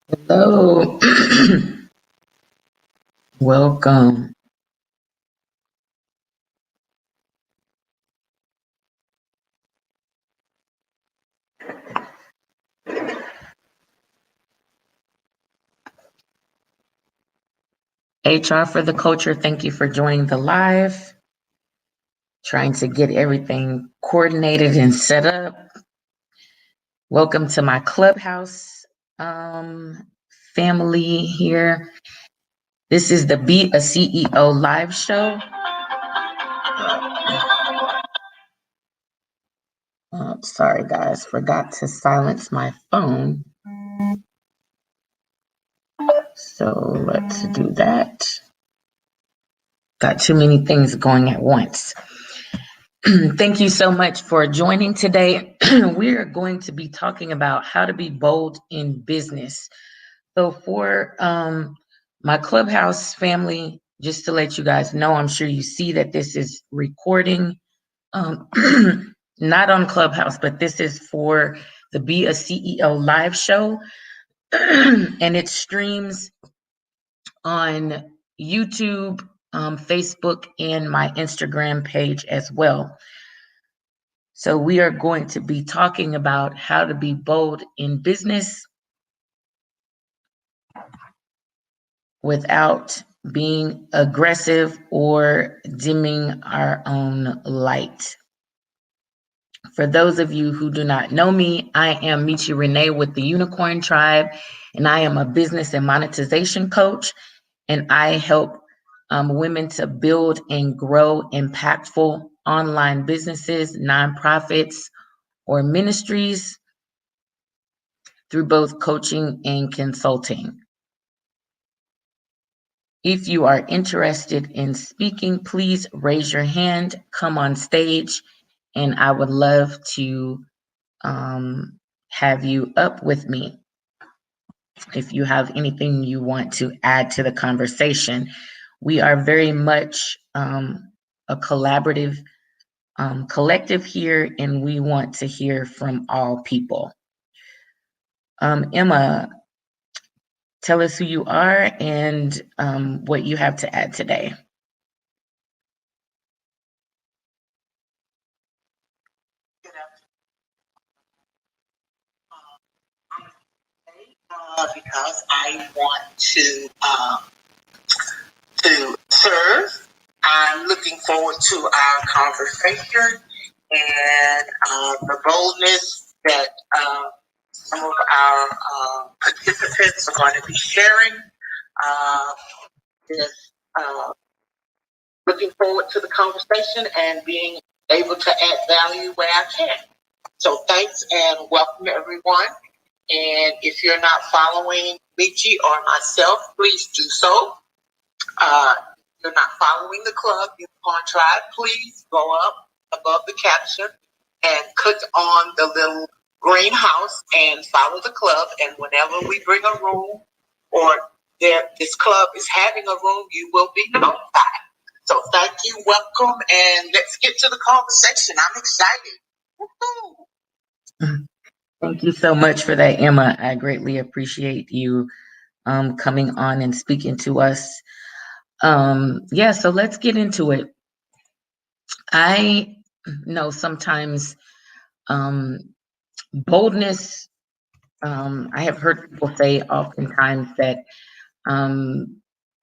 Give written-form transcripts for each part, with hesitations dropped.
Hello, welcome. HR for the culture, thank you for joining the live. Trying to get everything coordinated and set up. Welcome to my clubhouse family here. This is the Be a CEO live show. Sorry, guys, forgot to silence my phone. So let's do that. Got too many things going at once. Thank you so much for joining today. We are going to be talking about how to be bold in business. So for my Clubhouse family, just to let you guys know, I'm sure you see that this is recording, um, not on Clubhouse, but this is for the Be a CEO live show. And it streams on YouTube, Facebook, and my Instagram page as well. So we are going to be talking about how to be bold in business without being aggressive or dimming our own light. For those of you who do not know me, I am Michi Renee with the Unicorn Tribe, and I am a business and monetization coach, and I help women to build and grow impactful online businesses, nonprofits, or ministries through both coaching and consulting. If you are interested in speaking, please raise your hand, come on stage, and I would love to have you up with me. If you have anything you want to add to the conversation, we are very much a collaborative collective here, and we want to hear from all people. Emma, tell us who you are and what you have to add today. Because I want to serve. I'm looking forward to our conversation and the boldness that some of our participants are going to be sharing. Just looking forward to the conversation and being able to add value where I can. So thanks and welcome everyone. And if you're not following Michi or myself, please do so. If you're not following the club, Unicorn Tribe, please go up above the caption and click on the little green house and follow the club. And whenever we bring a room or this club is having a room, you will be notified. So thank you, welcome, and let's get to the conversation. I'm excited. Woo-hoo. Thank you so much for that, Emma. I greatly appreciate you coming on and speaking to us. Yeah, so let's get into it. I know sometimes boldness, I have heard people say oftentimes that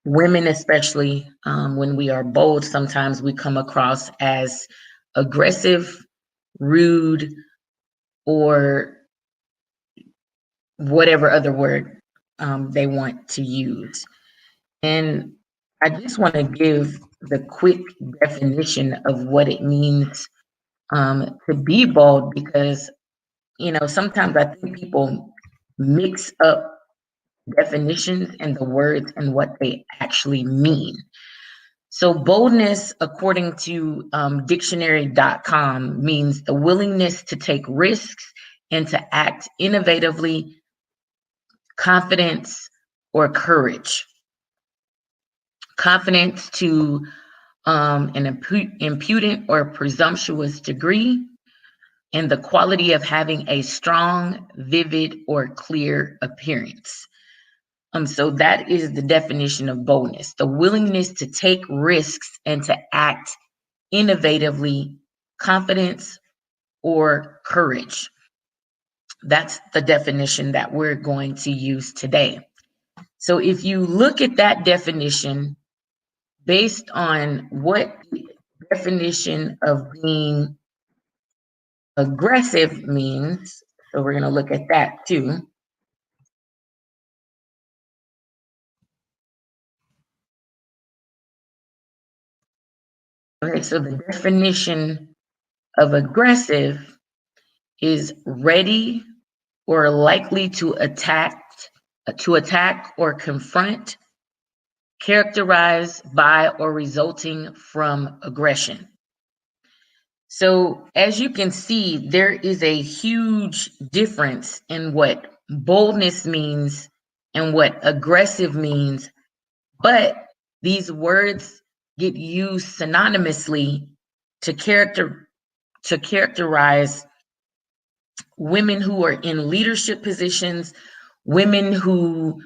women, especially when we are bold, sometimes we come across as aggressive, rude, or whatever other word they want to use. And I just want to give the quick definition of what it means to be bold, because, sometimes I think people mix up definitions and the words and what they actually mean. So, boldness, according to dictionary.com, means the willingness to take risks and to act innovatively, confidence, or courage. Confidence to an impudent or presumptuous degree, and the quality of having a strong, vivid, or clear appearance. So that is the definition of boldness: the willingness to take risks and to act innovatively, confidence or courage. That's the definition that we're going to use today. So if you look at that definition based on what the definition of being aggressive means, so we're going to look at that too. Okay, so the definition of aggressive is ready or likely to attack or confront, characterized by or resulting from aggression. So as you can see, there is a huge difference in what boldness means and what aggressive means, but these words get used synonymously to characterize women who are in leadership positions, women who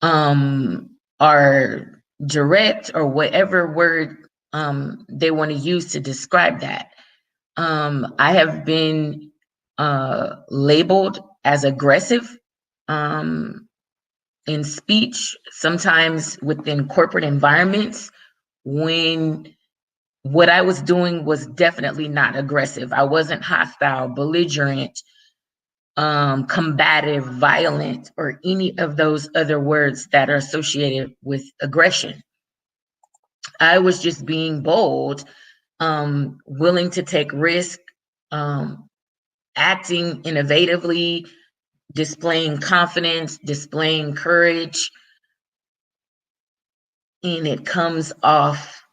are direct, or whatever word they want to use to describe that. I have been labeled as aggressive in speech, sometimes within corporate environments, when what I was doing was definitely not aggressive. I wasn't hostile, belligerent, combative, violent, or any of those other words that are associated with aggression. I was just being bold, willing to take risk, acting innovatively, displaying confidence, displaying courage, and it comes off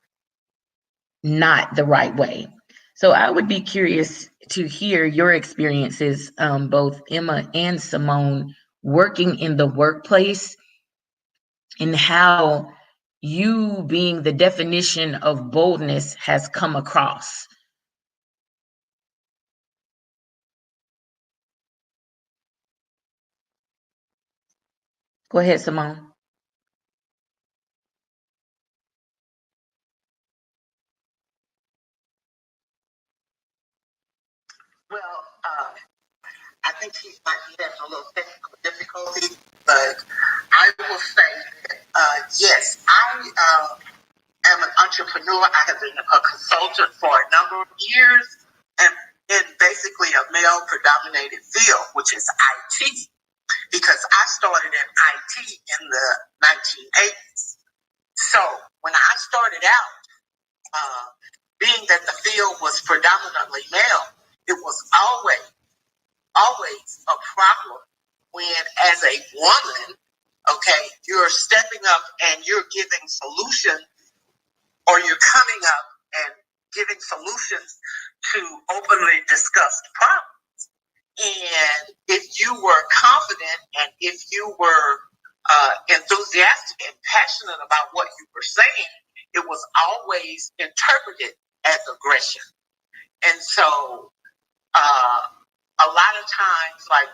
not the right way. So I would be curious to hear your experiences, both Emma and Simone, working in the workplace, and how you being the definition of boldness has come across. Go ahead, Simone. Well, I think she might be having a little technical difficulty, but I will say that, yes, I am an entrepreneur. I have been a consultant for a number of years, and in basically a male-predominated field, which is IT, because I started in IT in the 1980s. So when I started out, being that the field was predominantly male, it was always a problem when, as a woman, okay, you're stepping up and you're giving solutions, or you're coming up and giving solutions to openly discussed problems. And if you were confident and if you were enthusiastic and passionate about what you were saying, it was always interpreted as aggression. And so a lot of times, like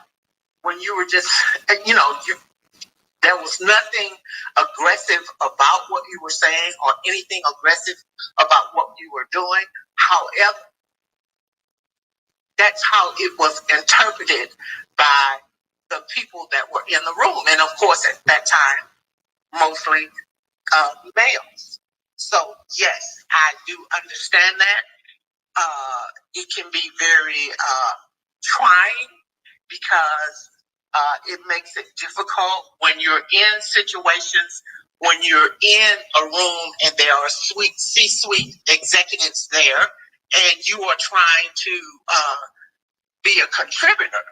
when you were just, there was nothing aggressive about what you were saying or anything aggressive about what you were doing. However, that's how it was interpreted by the people that were in the room. And of course, at that time, mostly males. So, yes, I do understand that. It can be very trying, because it makes it difficult when you're in situations, when you're in a room and there are C-suite executives there, and you are trying to be a contributor,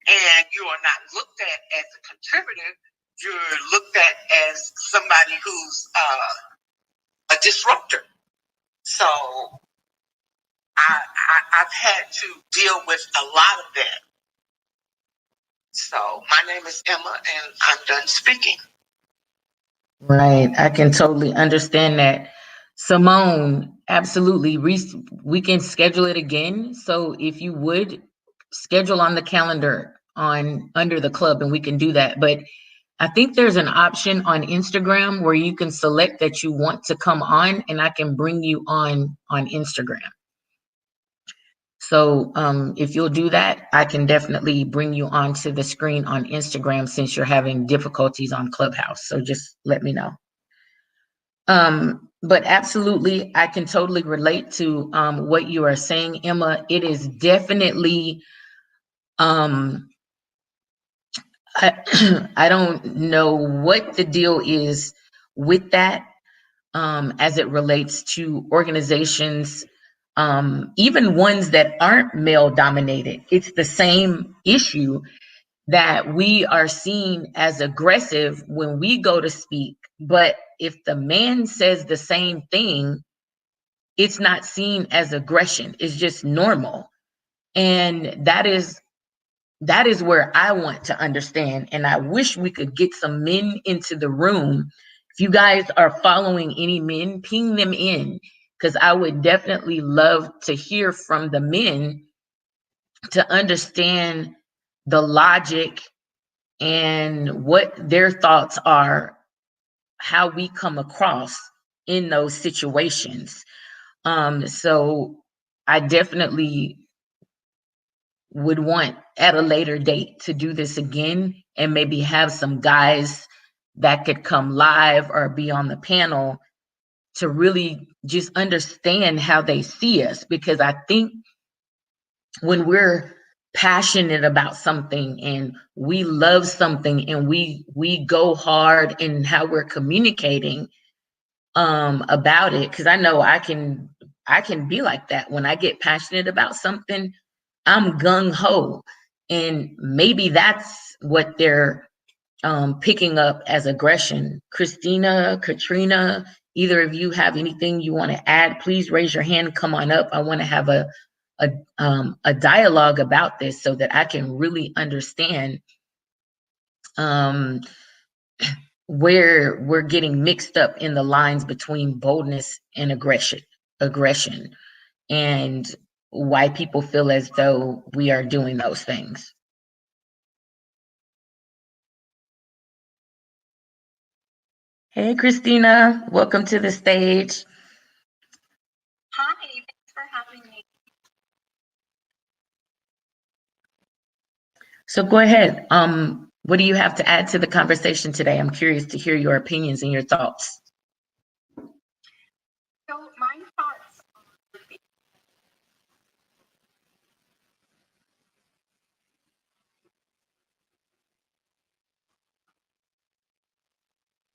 and you are not looked at as a contributor. You're looked at as somebody who's a disruptor. So I've had to deal with a lot of that. So my name is Emma, and I'm done speaking. Right. I can totally understand that. Simone, absolutely. We can schedule it again. So if you would schedule on the calendar on under the club, and we can do that. But I think there's an option on Instagram where you can select that you want to come on, and I can bring you on Instagram. So if you'll do that, I can definitely bring you onto the screen on Instagram since you're having difficulties on Clubhouse. So just let me know. But absolutely, I can totally relate to what you are saying, Emma. It is definitely, I, I don't know what the deal is with that as it relates to organizations, even ones that aren't male dominated. It's the same issue that we are seen as aggressive when we go to speak. But if the man says the same thing, it's not seen as aggression. It's just normal. And that is where I want to understand. And I wish we could get some men into the room. If you guys are following any men, ping them in, because I would definitely love to hear from the men to understand the logic and what their thoughts are, how we come across in those situations. So I definitely would want at a later date to do this again and maybe have some guys that could come live or be on the panel to really just understand how they see us. Because I think when we're passionate about something and we love something and we go hard in how we're communicating about it, because I know I can be like that. When I get passionate about something, I'm gung-ho. And maybe that's what they're picking up as aggression. Christina, Katrina, either of you have anything you want to add, please raise your hand, come on up. I want to have a dialogue about this so that I can really understand where we're getting mixed up in the lines between boldness and aggression, and why people feel as though we are doing those things. Hey, Christina, welcome to the stage. Hi, thanks for having me. So go ahead. What do you have to add to the conversation today? I'm curious to hear your opinions and your thoughts. So my thoughts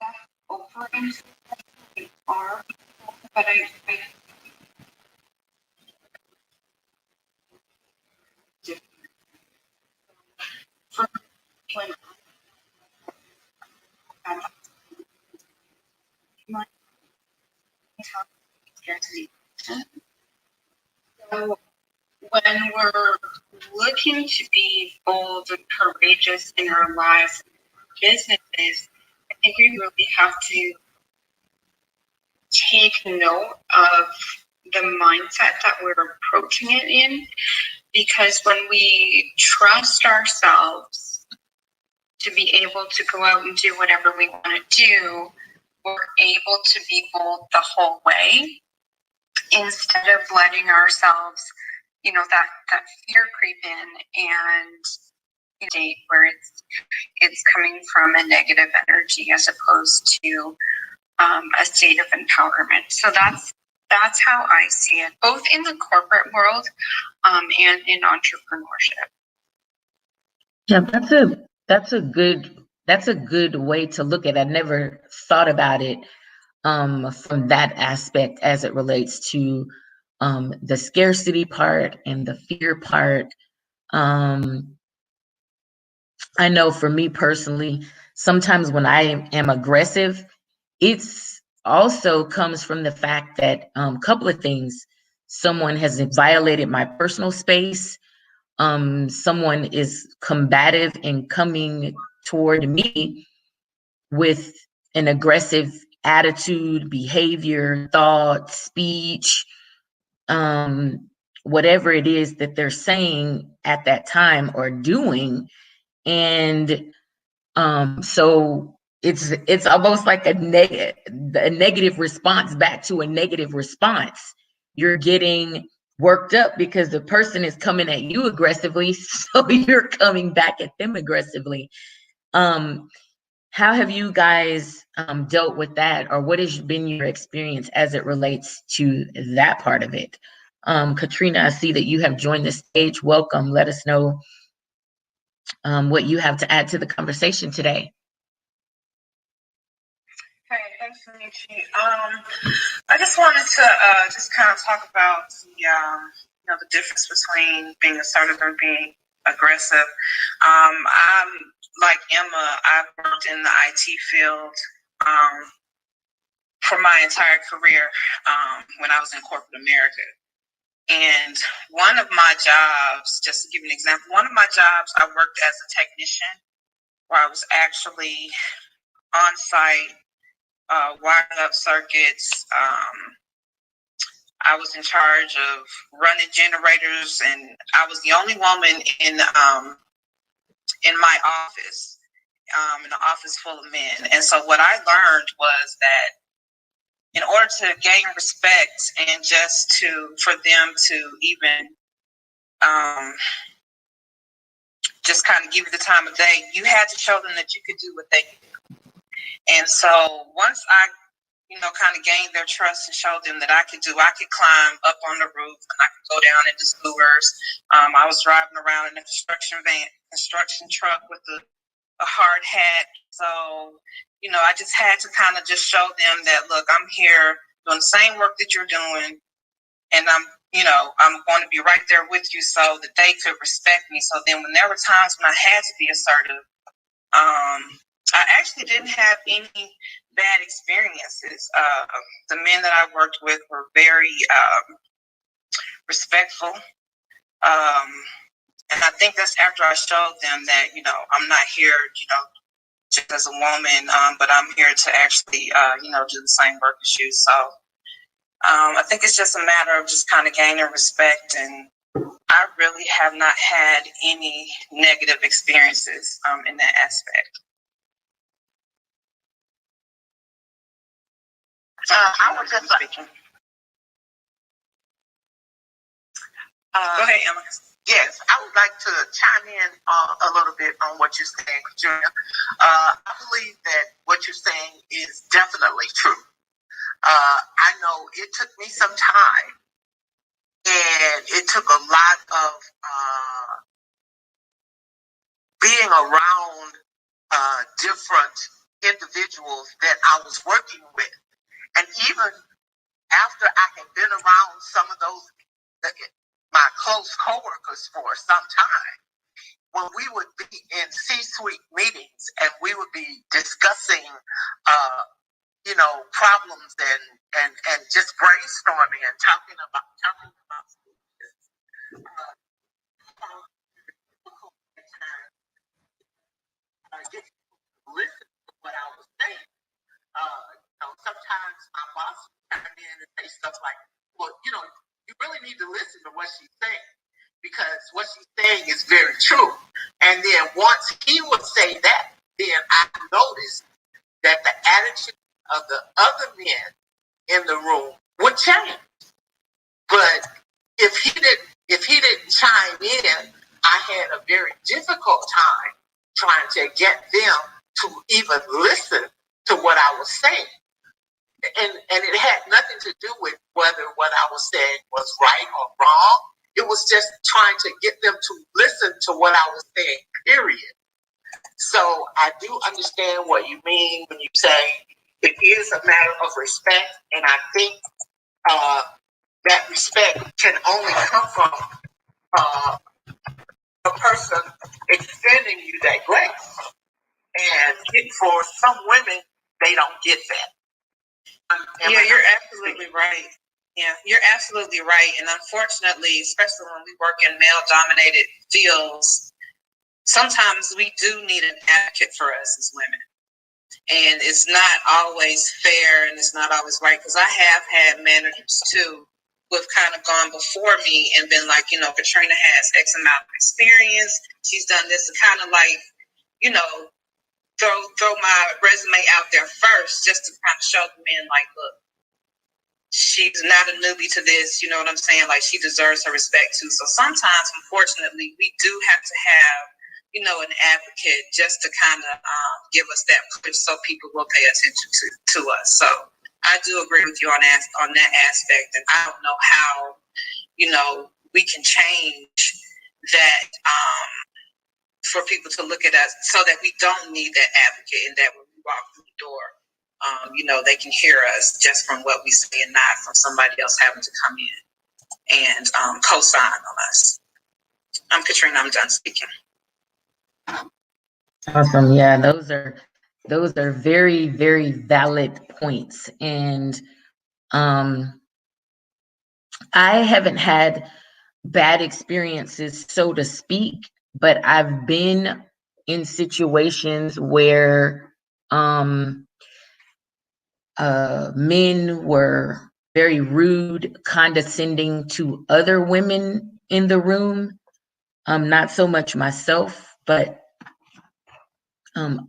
on over are, but I for when I'm my scarcity. So when we're looking to be bold and courageous in our lives, businesses, I think we really have to take note of the mindset that we're approaching it in, because when we trust ourselves to be able to go out and do whatever we want to do, we're able to be bold the whole way instead of letting ourselves, that fear creep in and state where it's coming from a negative energy as opposed to a state of empowerment. So that's how I see it, both in the corporate world and in entrepreneurship. Yeah, that's a good way to look at it. I never thought about it from that aspect as it relates to the scarcity part and the fear part. I know for me personally, sometimes when I am aggressive, it's also comes from the fact that couple of things. Someone has violated my personal space. Someone is combative and coming toward me with an aggressive attitude, behavior, thought, speech, whatever it is that they're saying at that time or doing. And So it's almost like a negative response back to a negative response. You're getting worked up because the person is coming at you aggressively, so you're coming back at them aggressively. How have you guys dealt with that, or what has been your experience as it relates to that part of it? Katrina, I see that you have joined the stage. Welcome. Let us know what you have to add to the conversation today. Hey, thanks, Michi. I just wanted to just kind of talk about the difference between being assertive and being aggressive. I'm like Emma. I've worked in the IT field for my entire career when I was in corporate America. And one of my jobs, just to give you an example, one of my jobs, I worked as a technician where I was actually on site, wiring up circuits. I was in charge of running generators, and I was the only woman in my office, in an office full of men. And so what I learned was that in order to gain respect and just for them to even just kind of give you the time of day, you had to show them that you could do what they could do. And so once I kind of gained their trust and showed them that I could climb up on the roof and I could go down into sewers. I was driving around in a construction truck with a hard hat. So, I just had to kind of just show them that, look, I'm here doing the same work that you're doing. And I'm going to be right there with you so that they could respect me. So then when there were times when I had to be assertive, I actually didn't have any bad experiences. The men that I worked with were very respectful. And I think that's after I showed them that, I'm not here, just as a woman, but I'm here to actually, do the same work as you. So I think it's just a matter of just kind of gaining respect. And I really have not had any negative experiences in that aspect. I was just speaking. Go ahead, Emma. Yes, I would like to chime in a little bit on what you're saying, Katrina. I believe that what you're saying is definitely true. I know it took me some time, and it took a lot of being around different individuals that I was working with. And even after I had been around some of those, my close coworkers for some time, when we would be in C-suite meetings and we would be discussing, problems and just brainstorming and talking about solutions. Just listen to what I was saying. Sometimes my boss would come in and say stuff like, well, you really need to listen to what she's saying because what she's saying is very true. And then once he would say that, then I noticed that the attitude of the other men in the room would change. But if he didn't chime in, I had a very difficult time trying to get them to even listen to what I was saying. And it had nothing to do with whether what I was saying was right or wrong. It was just trying to get them to listen to what I was saying, period. So I do understand what you mean when you say it is a matter of respect. And I think that respect can only come from a person extending you that grace. And for some women, they don't get that. Yeah, you're absolutely right. Yeah, you're absolutely right. And unfortunately, especially when we work in male-dominated fields, sometimes we do need an advocate for us as women. And it's not always fair and it's not always right, because I have had managers too who have kind of gone before me and been like, Katrina has X amount of experience. She's done this, kind of like, throw my resume out there first, just to kind of show the men, like, look, she's not a newbie to this, you know what I'm saying? Like, she deserves her respect too. So sometimes, unfortunately, we do have to have, you know, an advocate just to kind of give us that push so people will pay attention to us. So I do agree with you on that aspect, and I don't know how, you know, we can change that for people to look at us so that we don't need that advocate, and that when we walk through the door, you know, they can hear us just from what we say and not from somebody else having to come in and co-sign on us. I'm Katrina. I'm done speaking. Awesome. Yeah, those are very, very valid points. And I haven't had bad experiences, so to speak, but I've been in situations where men were very rude, condescending to other women in the room. Not so much myself, but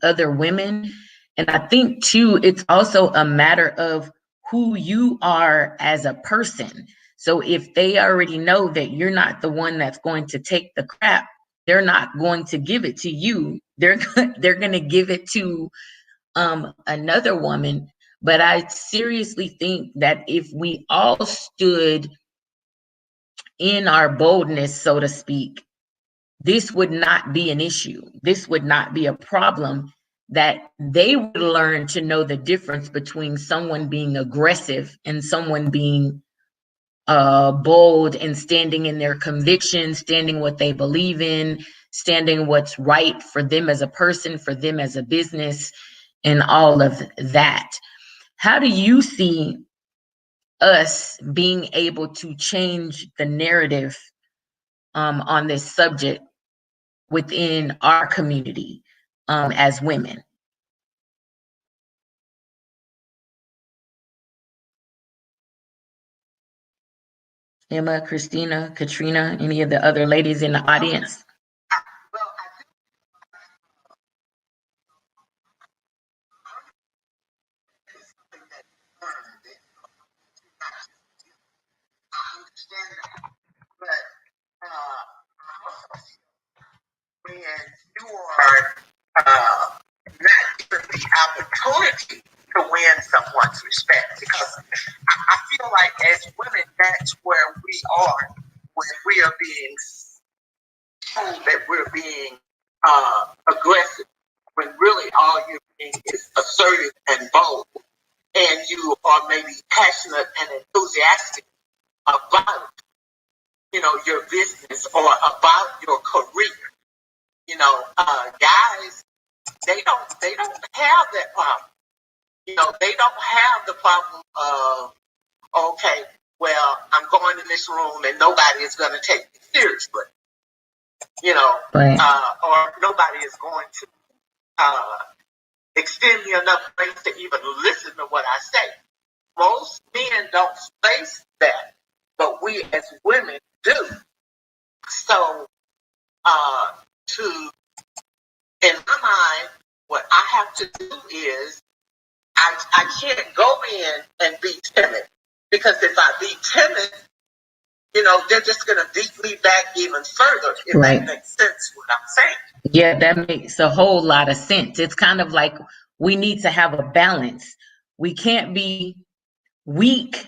other women. And I think too, it's also a matter of who you are as a person. So if they already know that you're not the one that's going to take the crap, they're not going to give it to you. They're going to give it to another woman. But I seriously think that if we all stood in our boldness, so to speak, this would not be an issue. This would not be a problem, that they would learn to know the difference between someone being aggressive and someone being bold and standing in their convictions, standing what they believe in, standing what's right for them as a person, for them as a business, and all of that. How do you see us being able to change the narrative on this subject within our community as women? Emma, Christina, Katrina, any of the other ladies in the audience? Well, I think it's something that learned. I understand that, but I also feel when you are not given the opportunity to win someone's respect, because I feel like as women, that's where we are when we are being told that we're being aggressive, when really all you're being is assertive and bold, and you are maybe passionate and enthusiastic about, you know, your business or about your career. You know, guys, they don't have that problem. You know, they don't have the problem of, okay, well, I'm going in this room and nobody is going to take me seriously. You know, Right. or nobody is going to extend me enough grace to even listen to what I say. Most men don't face that, but we as women do. So, in my mind, what I have to do is I can't go in and be timid, because if I be timid, you know, they're just going to beat me back even further, if Right. that makes sense what I'm saying. Yeah, that makes a whole lot of sense. It's kind of like we need to have a balance. We can't be weak,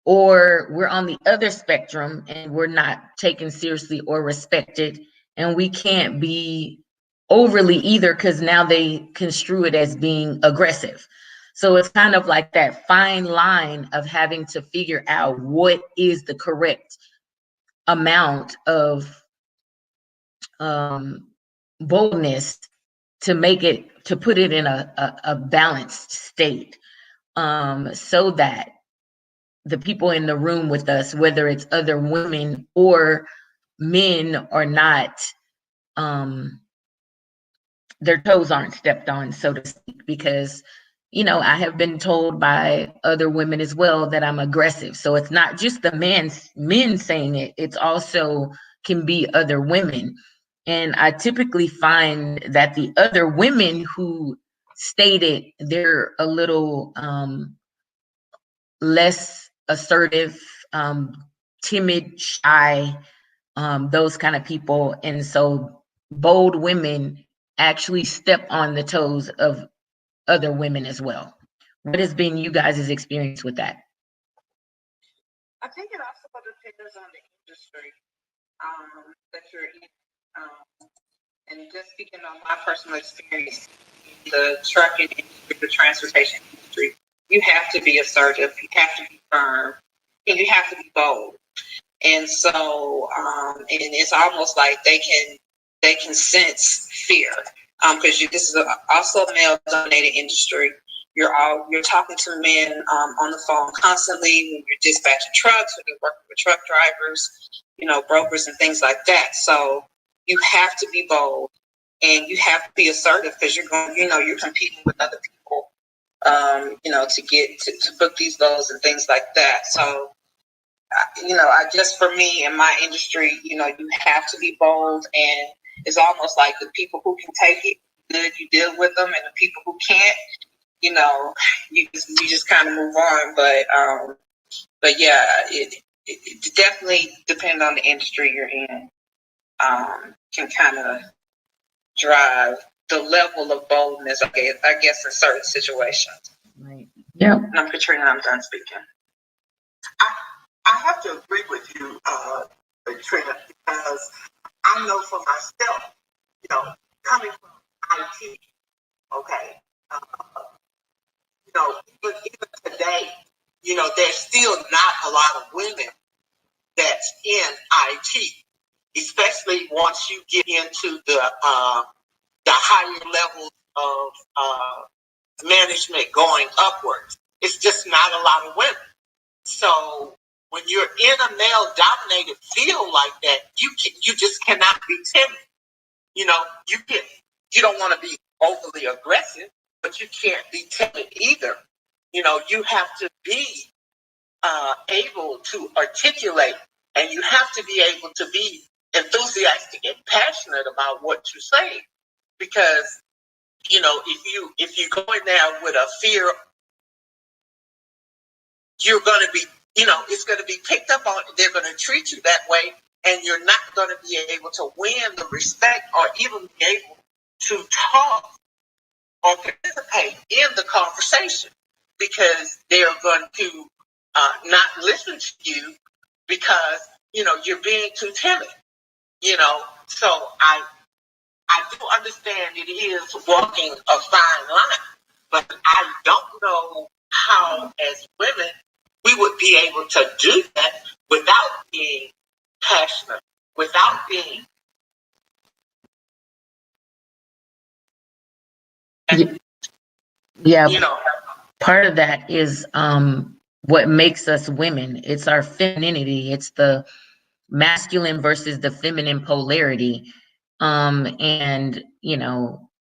or we're on the other spectrum and we're not taken seriously or respected. And we can't be overly either, because now they construe it as being aggressive. So it's kind of like that fine line of having to figure out what is the correct amount of boldness to put it in a balanced state, so that the people in the room with us, whether it's other women or men, are not, their toes aren't stepped on, so to speak. Because, you know, I have been told by other women as well that I'm aggressive. So it's not just the men saying it, it's also can be other women. And I typically find that the other women who stated they're a little less assertive, timid, shy, those kind of people. And so bold women actually step on the toes of other women as well. What has been you guys' experience with that? I think it also depends on the industry that you're in. And just speaking on my personal experience in the trucking industry, the transportation industry, you have to be assertive, you have to be firm, and you have to be bold. And so, and it's almost like they can sense fear because this is also a male-dominated industry. You're talking to men on the phone constantly when you're dispatching trucks, when you're working with truck drivers, brokers and things like that. So you have to be bold and you have to be assertive because you're competing with other people, to get to book these loads and things like that. So, I just, for me in my industry, you have to be bold, and it's almost like the people who can take it good, you deal with them, and the people who can't, you just kind of move on. But yeah, it definitely depends on the industry you're in. Can kind of drive the level of boldness, I guess in certain situations. Right. Yeah. And I'm Katrina. I'm done speaking. I have to agree with you, Katrina, because I know for myself, coming from IT, okay, even today, there's still not a lot of women that's in IT, especially once you get into the higher levels of management going upwards. It's just not a lot of women. So when you're in a male-dominated field like that, you just cannot be timid. You don't want to be overly aggressive, but you can't be timid either. You have to be able to articulate, and you have to be able to be enthusiastic and passionate about what you say, because if you go in there with a fear, you're going to be, it's going to be picked up on. They're going to treat you that way, and you're not going to be able to win the respect or even be able to talk or participate in the conversation, because they're going to not listen to you because you're being too timid. So I do understand it is walking a fine line, but I don't know how, as women, we would be able to do that without being passionate, without being. Yeah. Part of that is what makes us women. It's our femininity. It's the masculine versus the feminine polarity. And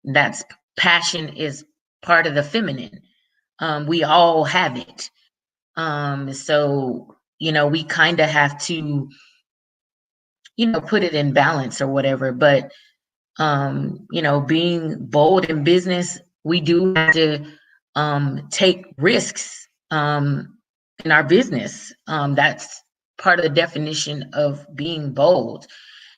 that's passion is part of the feminine. We all have it. So we kind of have to put it in balance or whatever. But being bold in business, we do have to take risks in our business. That's part of the definition of being bold.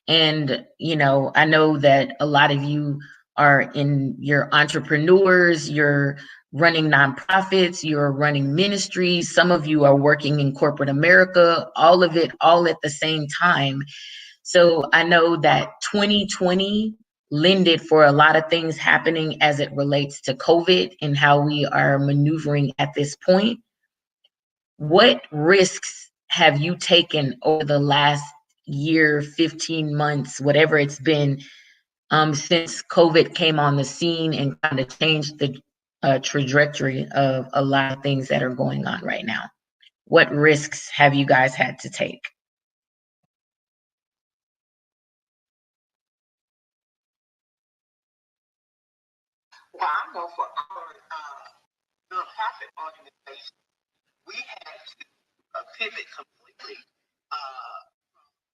And I know that a lot of you are you're entrepreneurs, you're running nonprofits, you're running ministries, some of you are working in corporate America, all of it all at the same time. So I know that 2020 lended for a lot of things happening as it relates to COVID and how we are maneuvering at this point. What risks have you taken over the last year, 15 months, whatever it's been, since COVID came on the scene and kind of changed the trajectory of a lot of things that are going on right now? What risks have you guys had to take? Well, I know for our nonprofit organization, we had to pivot completely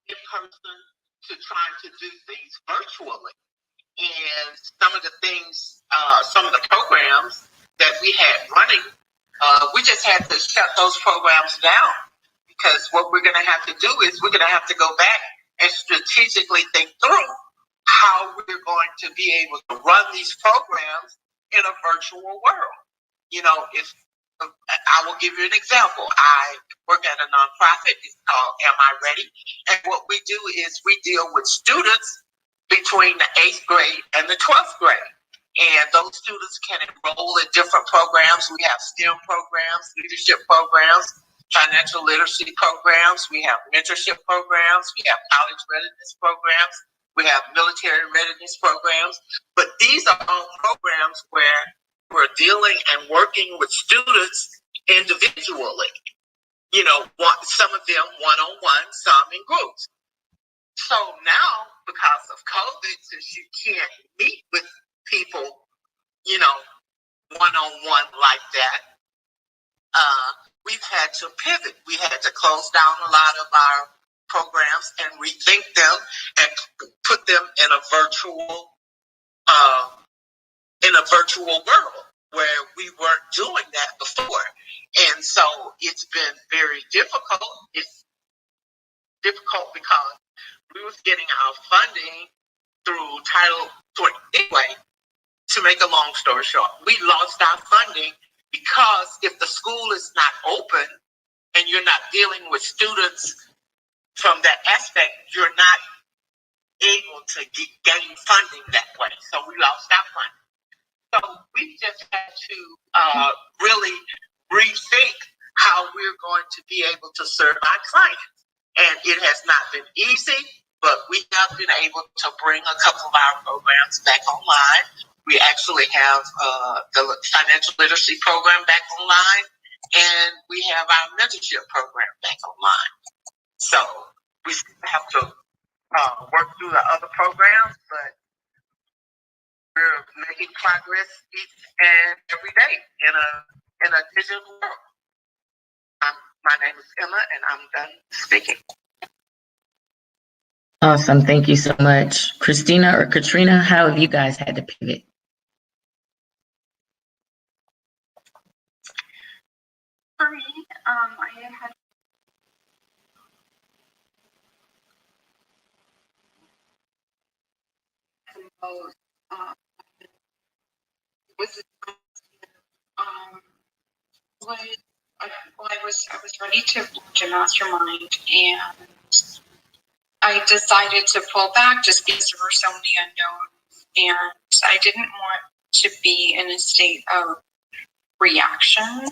in person to trying to do things virtually. And some of the things, some of the programs that we had running, we just had to shut those programs down, because what we're going to have to do is we're going to have to go back and strategically think through how we're going to be able to run these programs in a virtual world. You know, if I will give you an example. I work at a nonprofit. It's called Am I Ready? And what we do is we deal with students between the 8th grade and the 12th grade. And those students can enroll in different programs. We have STEM programs, leadership programs, financial literacy programs. We have mentorship programs. We have college readiness programs. We have military readiness programs. But these are all programs where we're dealing and working with students individually. You know, some of them one-on-one, some in groups. So now, because of COVID, since you can't meet with people, you know, one-on-one like that, we've had to pivot. We had to close down a lot of our programs and rethink them and put them in a virtual world where we weren't doing that before. And so it's been very difficult. It's difficult because we was getting our funding through Title 20 anyway. To make a long story short, we lost our funding because if the school is not open and you're not dealing with students from that aspect, you're not able to gain funding that way. So we lost our funding. So we just had to really rethink how we're going to be able to serve our clients. And it has not been easy, but we have been able to bring a couple of our programs back online. We actually have the financial literacy program back online, and we have our mentorship program back online. So we still have to work through the other programs, but we're making progress each and every day in a digital world. My name is Emma, and I'm done speaking. Awesome. Thank you so much. Christina or Katrina, how have you guys had to pivot? For me, I had I was ready to launch a mastermind, and I decided to pull back just because there were so many unknowns, and I didn't want to be in a state of reaction.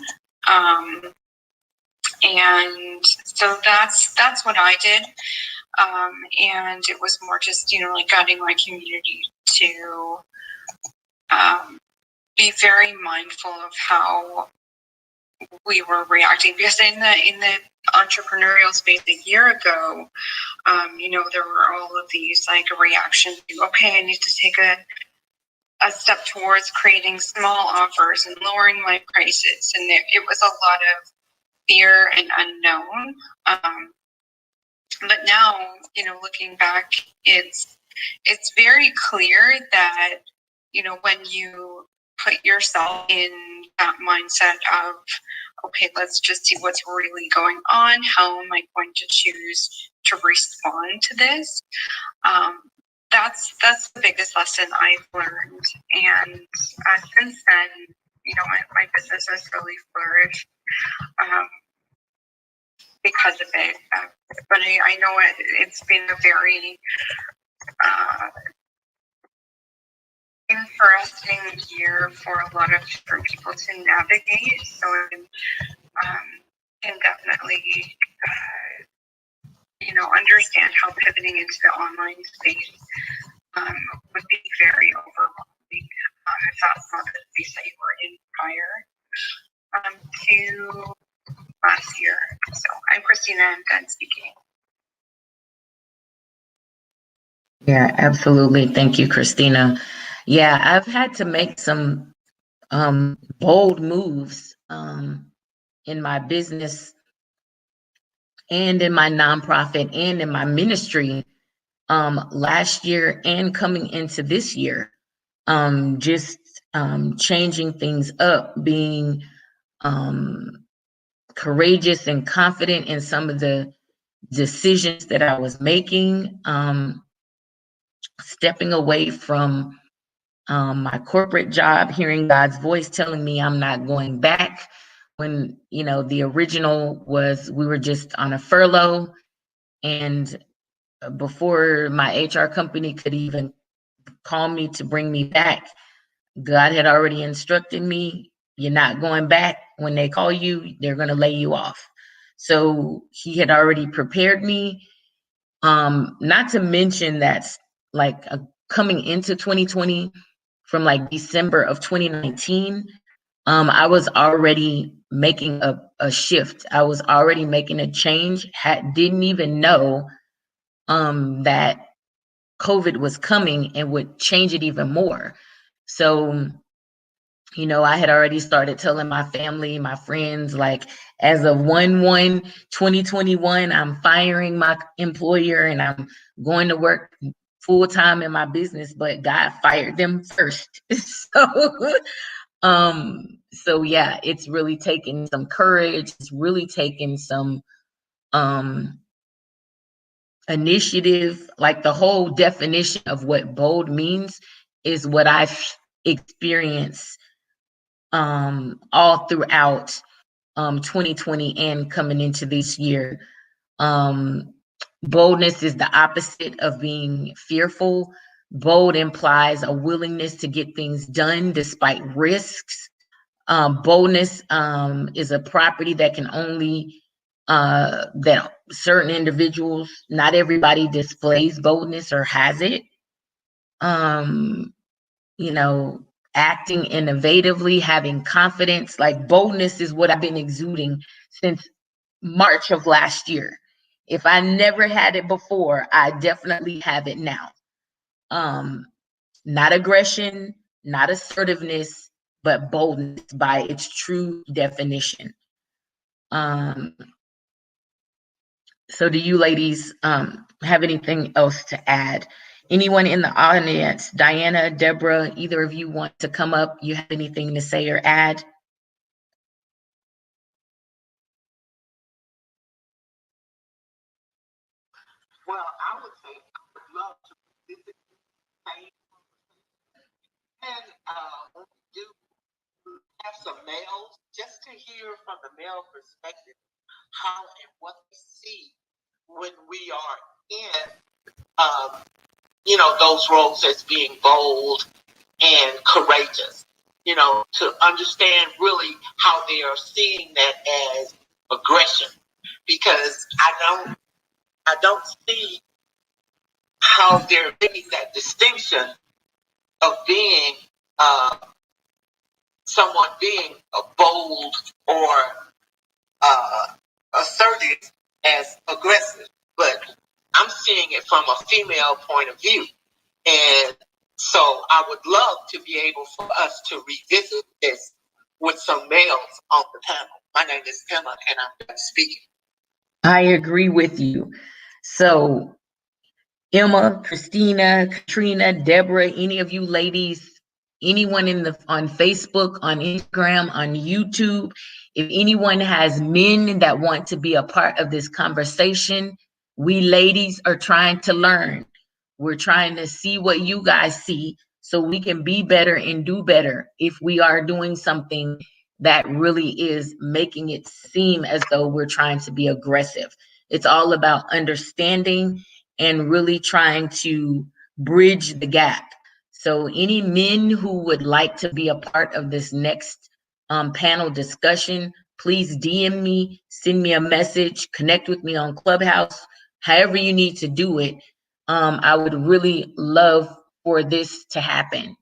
And so that's what I did. And it was more just, like guiding my community to be very mindful of how we were reacting, because in the entrepreneurial space a year ago, there were all of these like reactions to, okay, I need to take a step towards creating small offers and lowering my prices, and it was a lot of fear and unknown. But now, looking back, it's very clear that, when you put yourself in that mindset of, okay, let's just see what's really going on. How am I going to choose to respond to this? That's the biggest lesson I've learned. And since then, my business has really flourished because of it. But I know it's been a very interesting year for a lot of different people to navigate. So I can definitely, understand how pivoting into the online space would be very overwhelming if that's not the space that you were in prior to last year. So I'm Christina, I'm done speaking. Yeah, absolutely. Thank you, Christina. Yeah, I've had to make some bold moves in my business and in my nonprofit and in my ministry last year and coming into this year. Just changing things up, being courageous and confident in some of the decisions that I was making, stepping away from my corporate job, hearing God's voice telling me I'm not going back. When, the original was we were just on a furlough, and before my HR company could even call me to bring me back, God had already instructed me, you're not going back. When they call you, they're going to lay you off. So he had already prepared me. Not to mention that's like coming into 2020, from like December of 2019, I was already making a shift. I was already making a change. Didn't even know that COVID was coming and would change it even more. So, I had already started telling my family, my friends, like, as of 1/1/2021, I'm firing my employer and I'm going to work full time in my business, but God fired them first. So yeah, it's really taken some courage. It's really taken some initiative. Like, the whole definition of what bold means is what I've experienced all throughout 2020 and coming into this year. Boldness is the opposite of being fearful. Bold implies a willingness to get things done despite risks. Boldness is a property that can only that certain individuals, not everybody displays boldness or has it. You know, acting innovatively, having confidence. Like, boldness is what I've been exuding since March of last year. If I never had it before, I definitely have it now. Not aggression, not assertiveness, but boldness by its true definition. So do you ladies have anything else to add? Anyone in the audience, Diana, Deborah, either of you want to come up? You have anything to say or add? Well, I would say I would love to visit and when we do have some males, just to hear from the male perspective how and what we see when we are in, those roles as being bold and courageous. To understand really how they are seeing that as aggression, because I don't see how they're making that distinction of being someone being a bold or assertive as aggressive. But I'm seeing it from a female point of view. And so I would love to be able for us to revisit this with some males on the panel. My name is Emma, and I'm done speaking. I agree with you. So Emma, Christina, Katrina, Deborah, any of you ladies, anyone on Facebook, on Instagram, on YouTube, if anyone has men that want to be a part of this conversation, we ladies are trying to learn. We're trying to see what you guys see so we can be better and do better if we are doing something that really is making it seem as though we're trying to be aggressive. It's all about understanding and really trying to bridge the gap. So any men who would like to be a part of this next panel discussion, please DM me, send me a message, connect with me on Clubhouse, however you need to do it. I would really love for this to happen.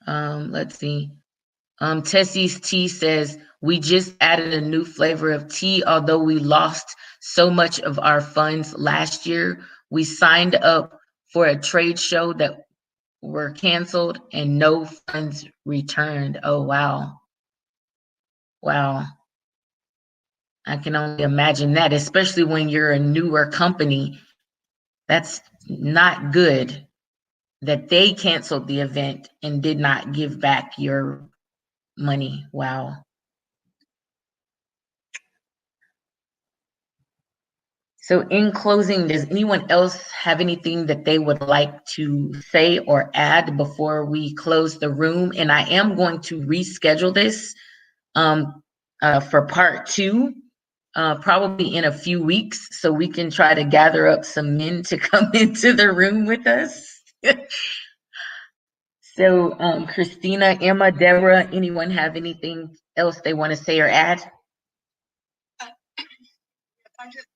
Let's see. Tessie's Tea says, we just added a new flavor of tea. Although we lost so much of our funds last year, we signed up for a trade show that were canceled and no funds returned. Oh, wow. Wow. I can only imagine that, especially when you're a newer company. That's not good that they canceled the event and did not give back your money. Wow. So in closing, does anyone else have anything that they would like to say or add before we close the room? And I am going to reschedule this for part 2, probably in a few weeks, so we can try to gather up some men to come into the room with us. So Christina, Emma, Deborah, anyone have anything else they want to say or add? I just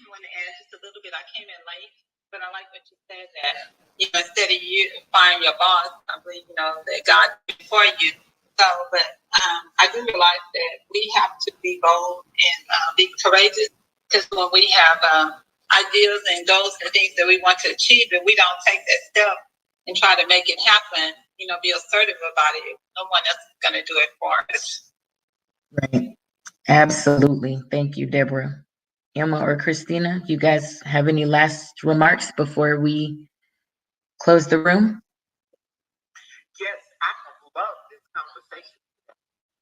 want to add just a little bit. I came in late, but I like what you said that, you know, instead of you firing your boss, I believe, you know, that God before you. So, but I do realize that we have to be bold and be courageous, because when we have ideas and goals and things that we want to achieve, and we don't take that step and try to make it happen, you know, be assertive about it, no one else is going to do it for us. Right. Absolutely. Thank you, Deborah. Emma or Christina, you guys have any last remarks before we close the room? Yes, I have loved this conversation.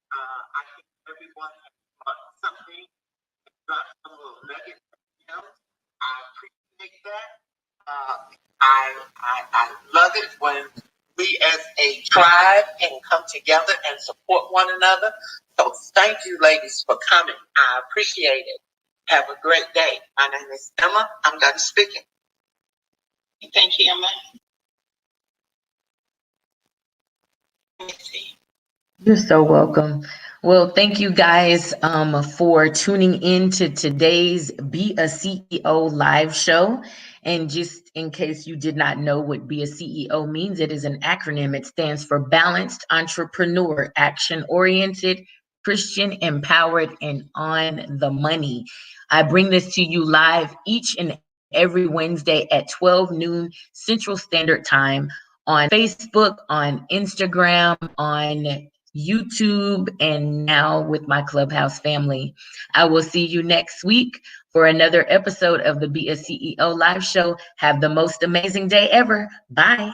I think everyone has learned something, dropped some little nuggets. You know, I appreciate that. I love it when we as a tribe can come together and support one another. So thank you, ladies, for coming. I appreciate it. Have a great day. My name is Emma. I'm done speaking. Thank you, Emma. You're so welcome. Well, thank you guys for tuning in to today's Be a CEO live show. And just in case you did not know what Be a CEO means, it is an acronym. It stands for Balanced Entrepreneur, Action Oriented, Christian Empowered, and On the Money. I bring this to you live each and every Wednesday at 12 noon Central Standard Time on Facebook, on Instagram, on YouTube, and now with my Clubhouse family. I will see you next week for another episode of the Be a CEO live show. Have the most amazing day ever. Bye.